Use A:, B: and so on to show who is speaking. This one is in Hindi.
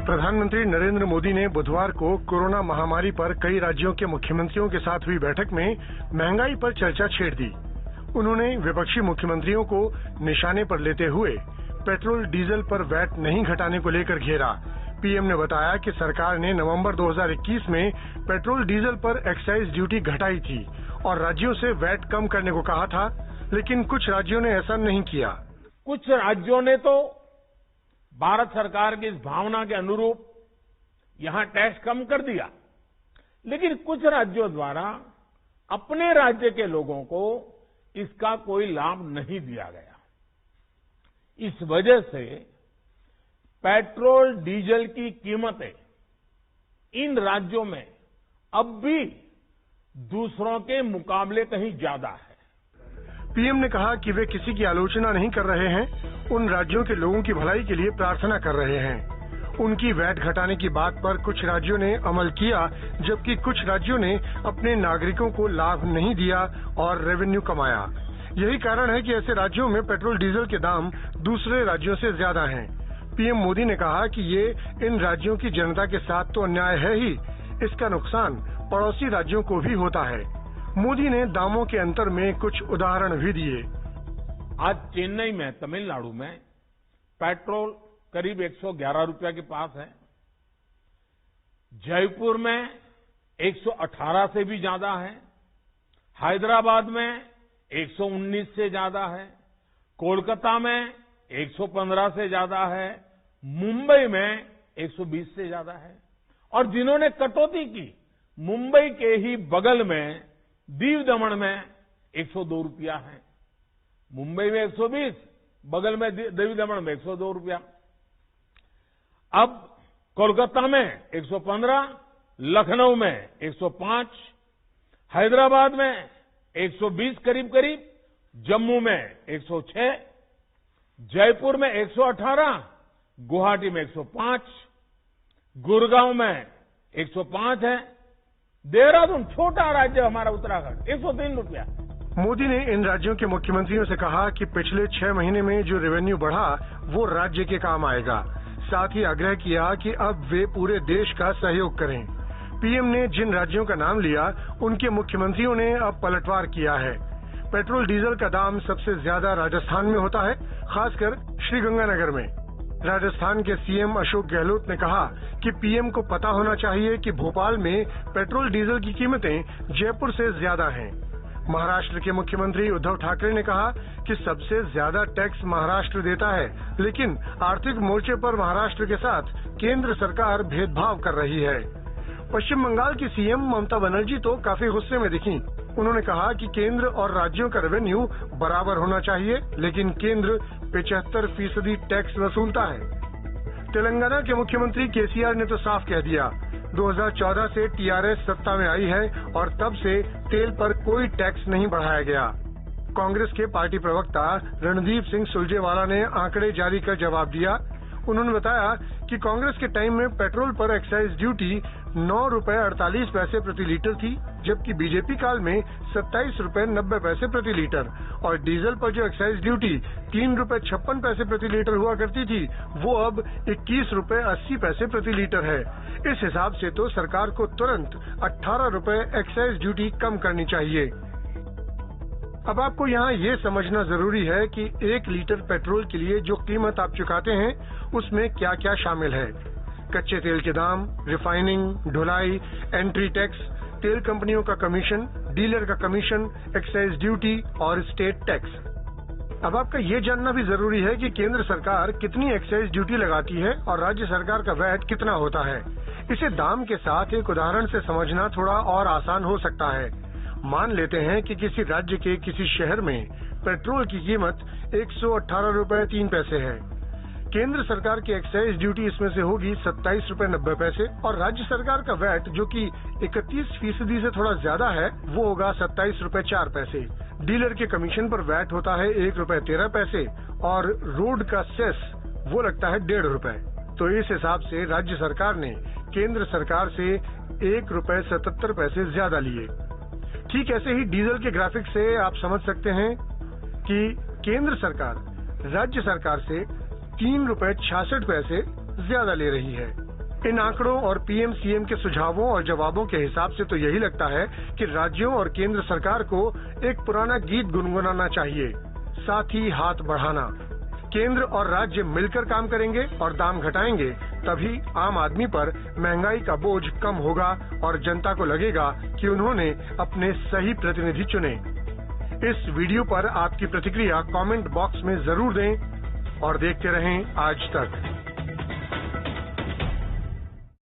A: प्रधानमंत्री नरेंद्र मोदी ने बुधवार को कोरोना महामारी पर कई राज्यों के मुख्यमंत्रियों के साथ हुई बैठक में महंगाई पर चर्चा छेड़ दी। उन्होंने विपक्षी मुख्यमंत्रियों को निशाने पर लेते हुए पेट्रोल डीजल पर वैट नहीं घटाने को लेकर घेरा। पीएम ने बताया कि सरकार ने नवंबर 2021 में पेट्रोल डीजल पर एक्साइज ड्यूटी घटाई थी और राज्यों से वैट कम करने को कहा था, लेकिन कुछ राज्यों ने ऐसा नहीं किया।
B: कुछ राज्यों ने तो भारत सरकार की इस भावना के अनुरूप यहां टैक्स कम कर दिया, लेकिन कुछ राज्यों द्वारा अपने राज्य के लोगों को इसका कोई लाभ नहीं दिया गया। इस वजह से पेट्रोल डीजल की कीमतें इन राज्यों में अब भी दूसरों के मुकाबले कहीं ज्यादा है।
A: पीएम ने कहा कि वे किसी की आलोचना नहीं कर रहे हैं, उन राज्यों के लोगों की भलाई के लिए प्रार्थना कर रहे हैं। उनकी वैट घटाने की बात पर कुछ राज्यों ने अमल किया, जबकि कुछ राज्यों ने अपने नागरिकों को लाभ नहीं दिया और रेवेन्यू कमाया। यही कारण है कि ऐसे राज्यों में पेट्रोल डीजल के दाम दूसरे राज्यों से ज्यादा हैं। पीएम मोदी ने कहा कि ये इन राज्यों की जनता के साथ तो अन्याय है ही, इसका नुकसान पड़ोसी राज्यों को भी होता है। मोदी ने दामों के अंतर में कुछ उदाहरण भी दिए।
B: आज चेन्नई में, तमिलनाडु में पेट्रोल करीब 111 रुपया के पास है। जयपुर में 118 से भी ज्यादा है। हैदराबाद में 119 से ज्यादा है। कोलकाता में 115 से ज्यादा है। मुंबई में 120 से ज्यादा है। और जिन्होंने कटौती की, मुंबई के ही बगल में दीव दमन में 102 रुपया है। मुंबई में 120, बगल में दीव दमन में 102 रुपया। अब कोलकाता में 115, लखनऊ में 105, हैदराबाद में 120 करीब, जम्मू में 106, जयपुर में 118, गुवाहाटी में 105, गुड़गांव में 105 है। देहरादून, छोटा राज्य हमारा उत्तराखंड, 103 रुपया।
A: मोदी ने इन राज्यों के मुख्यमंत्रियों से कहा कि पिछले 6 महीने में जो रेवेन्यू बढ़ा वो राज्य के काम आएगा। साथ ही आग्रह किया कि अब वे पूरे देश का सहयोग करें। पीएम ने जिन राज्यों का नाम लिया, उनके मुख्यमंत्रियों ने अब पलटवार किया है। पेट्रोल डीजल का दाम सबसे ज्यादा राजस्थान में होता है, खासकर श्रीगंगानगर में। राजस्थान के सीएम अशोक गहलोत ने कहा कि पीएम को पता होना चाहिए कि भोपाल में पेट्रोल डीजल की कीमतें जयपुर से ज्यादा हैं। महाराष्ट्र के मुख्यमंत्री उद्धव ठाकरे ने कहा कि सबसे ज्यादा टैक्स महाराष्ट्र देता है, लेकिन आर्थिक मोर्चे पर महाराष्ट्र के साथ केंद्र सरकार भेदभाव कर रही है। पश्चिम बंगाल की सीएम ममता बनर्जी तो काफी गुस्से में दिखीं। उन्होंने कहा कि केंद्र और राज्यों का रेवेन्यू बराबर होना चाहिए, लेकिन केंद्र 75% टैक्स वसूलता है। तेलंगाना के मुख्यमंत्री केसीआर ने तो साफ कह दिया, 2014 से टीआरएस सत्ता में आई है और तब से तेल पर कोई टैक्स नहीं बढ़ाया गया। कांग्रेस के पार्टी प्रवक्ता रणदीप सिंह सुरजेवाला ने आंकड़े जारी कर जवाब दिया। उन्होंने बताया कि कांग्रेस के टाइम में पेट्रोल पर एक्साइज ड्यूटी 9 रुपए 48 पैसे प्रति लीटर थी, जबकि बीजेपी काल में 27 रुपए 90 पैसे प्रति लीटर, और डीजल पर जो एक्साइज ड्यूटी 3 रुपए 56 पैसे प्रति लीटर हुआ करती थी, वो अब 21 रुपए 80 पैसे प्रति लीटर है। इस हिसाब से तो सरकार को तुरंत 18 रुपए एक्साइज ड्यूटी कम करनी चाहिए। अब आपको यहाँ ये समझना जरूरी है कि 1 लीटर पेट्रोल के लिए जो कीमत आप चुकाते हैं, उसमें क्या क्या शामिल है। कच्चे तेल के दाम, रिफाइनिंग, ढुलाई, एंट्री टैक्स, तेल कंपनियों का कमीशन, डीलर का कमीशन, एक्साइज ड्यूटी और स्टेट टैक्स। अब आपका ये जानना भी जरूरी है कि केंद्र सरकार कितनी एक्साइज ड्यूटी लगाती है और राज्य सरकार का वैट कितना होता है। इसे दाम के साथ एक उदाहरण से समझना थोड़ा और आसान हो सकता है। मान लेते हैं कि किसी राज्य के किसी शहर में पेट्रोल की कीमत 118 रुपए 3 पैसे है। केंद्र सरकार की एक्साइज ड्यूटी इसमें से होगी 27 रुपए 90 पैसे और राज्य सरकार का वैट, जो कि 31% से थोड़ा ज्यादा है, वो होगा 27 रुपए 4 पैसे। डीलर के कमीशन पर वैट होता है 1 रुपए 13 पैसे और रोड का सेस वो लगता है 1.5 रुपए। तो इस हिसाब से राज्य सरकार ने केंद्र सरकार से 1 रुपए 77 पैसे ज्यादा लिए। ठीक ऐसे ही डीजल के ग्राफिक से आप समझ सकते हैं कि केंद्र सरकार राज्य सरकार से 3 रुपए 66 पैसे ज्यादा ले रही है। इन आंकड़ों और पीएम-सीएम के सुझावों और जवाबों के हिसाब से तो यही लगता है कि राज्यों और केंद्र सरकार को एक पुराना गीत गुनगुनाना चाहिए, साथ ही हाथ बढ़ाना। केंद्र और राज्य मिलकर काम करेंगे और दाम घटाएंगे, तभी आम आदमी पर महंगाई का बोझ कम होगा और जनता को लगेगा कि उन्होंने अपने सही प्रतिनिधि चुने। इस वीडियो पर आपकी प्रतिक्रिया कमेंट बॉक्स में जरूर दें और देखते रहें आज तक।